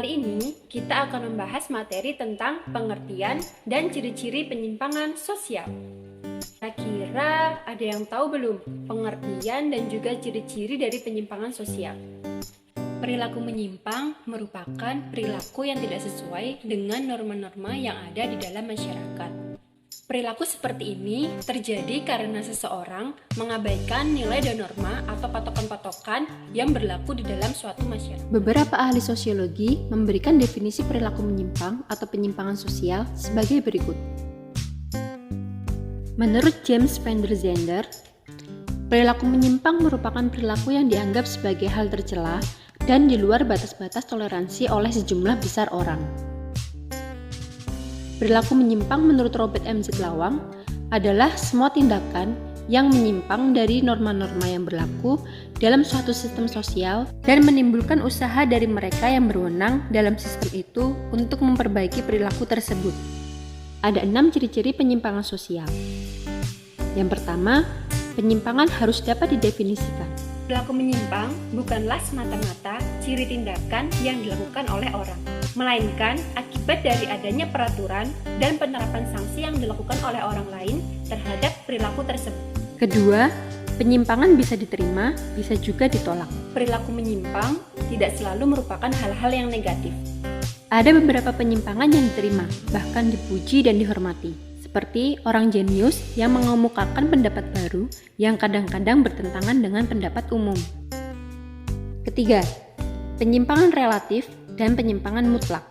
Kali ini kita akan membahas materi tentang pengertian dan ciri-ciri penyimpangan sosial. Kira-kira ada yang tahu belum pengertian dan juga ciri-ciri dari penyimpangan sosial? Perilaku menyimpang merupakan perilaku yang tidak sesuai dengan norma-norma yang ada di dalam masyarakat. Perilaku seperti ini terjadi karena seseorang mengabaikan nilai dan norma atau patokan-patokan yang berlaku di dalam suatu masyarakat. Beberapa ahli sosiologi memberikan definisi perilaku menyimpang atau penyimpangan sosial sebagai berikut. Menurut James Van der Zender, perilaku menyimpang merupakan perilaku yang dianggap sebagai hal tercela dan di luar batas-batas toleransi oleh sejumlah besar orang. Perilaku menyimpang menurut Robert M.Z. Lawang adalah semua tindakan yang menyimpang dari norma-norma yang berlaku dalam suatu sistem sosial dan menimbulkan usaha dari mereka yang berwenang dalam sistem itu untuk memperbaiki perilaku tersebut. Ada 6 ciri-ciri penyimpangan sosial. Yang pertama, penyimpangan harus dapat didefinisikan. Perilaku menyimpang bukanlah semata-mata ciri tindakan yang dilakukan oleh orang, melainkan akibat dari adanya peraturan dan penerapan sanksi yang dilakukan oleh orang lain terhadap perilaku tersebut. Kedua, penyimpangan bisa diterima, bisa juga ditolak. Perilaku menyimpang tidak selalu merupakan hal-hal yang negatif. Ada beberapa penyimpangan yang diterima, bahkan dipuji dan dihormati. Seperti orang jenius yang mengemukakan pendapat baru yang kadang-kadang bertentangan dengan pendapat umum. Ketiga, penyimpangan relatif dan penyimpangan mutlak.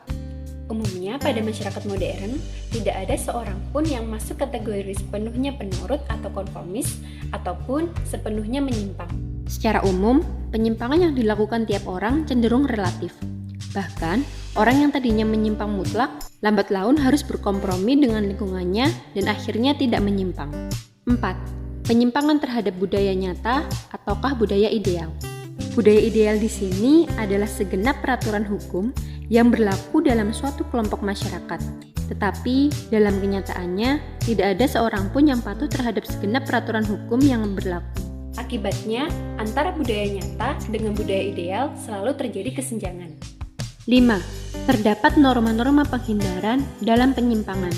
Umumnya pada masyarakat modern, tidak ada seorang pun yang masuk kategori sepenuhnya penurut atau konformis ataupun sepenuhnya menyimpang. Secara umum, penyimpangan yang dilakukan tiap orang cenderung relatif. Bahkan, orang yang tadinya menyimpang mutlak, lambat laun harus berkompromi dengan lingkungannya dan akhirnya tidak menyimpang. 4. Penyimpangan terhadap budaya nyata ataukah budaya ideal. Budaya ideal di sini adalah segenap peraturan hukum yang berlaku dalam suatu kelompok masyarakat. Tetapi, dalam kenyataannya, tidak ada seorang pun yang patuh terhadap segenap peraturan hukum yang berlaku. Akibatnya, antara budaya nyata dengan budaya ideal selalu terjadi kesenjangan. 5. Terdapat norma-norma penghindaran dalam penyimpangan.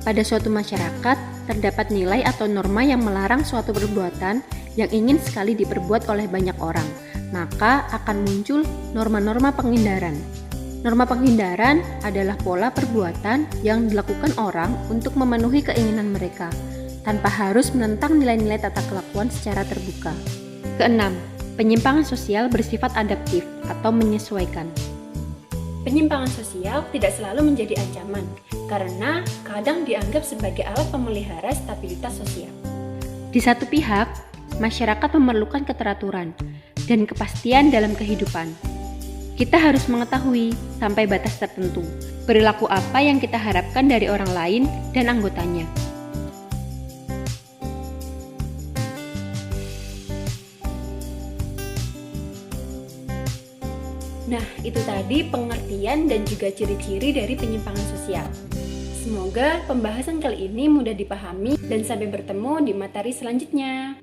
Pada suatu masyarakat, terdapat nilai atau norma yang melarang suatu perbuatan yang ingin sekali diperbuat oleh banyak orang, maka akan muncul norma-norma penghindaran. Norma penghindaran adalah pola perbuatan yang dilakukan orang untuk memenuhi keinginan mereka, tanpa harus menentang nilai-nilai tata kelakuan secara terbuka. Keenam, penyimpangan sosial bersifat adaptif atau menyesuaikan. Penyimpangan sosial tidak selalu menjadi ancaman, karena kadang dianggap sebagai alat pemelihara stabilitas sosial. Di satu pihak, masyarakat memerlukan keteraturan dan kepastian dalam kehidupan. Kita harus mengetahui sampai batas tertentu perilaku apa yang kita harapkan dari orang lain dan anggotanya. Nah, itu tadi pengertian dan juga ciri-ciri dari penyimpangan sosial. Semoga pembahasan kali ini mudah dipahami dan sampai bertemu di materi selanjutnya.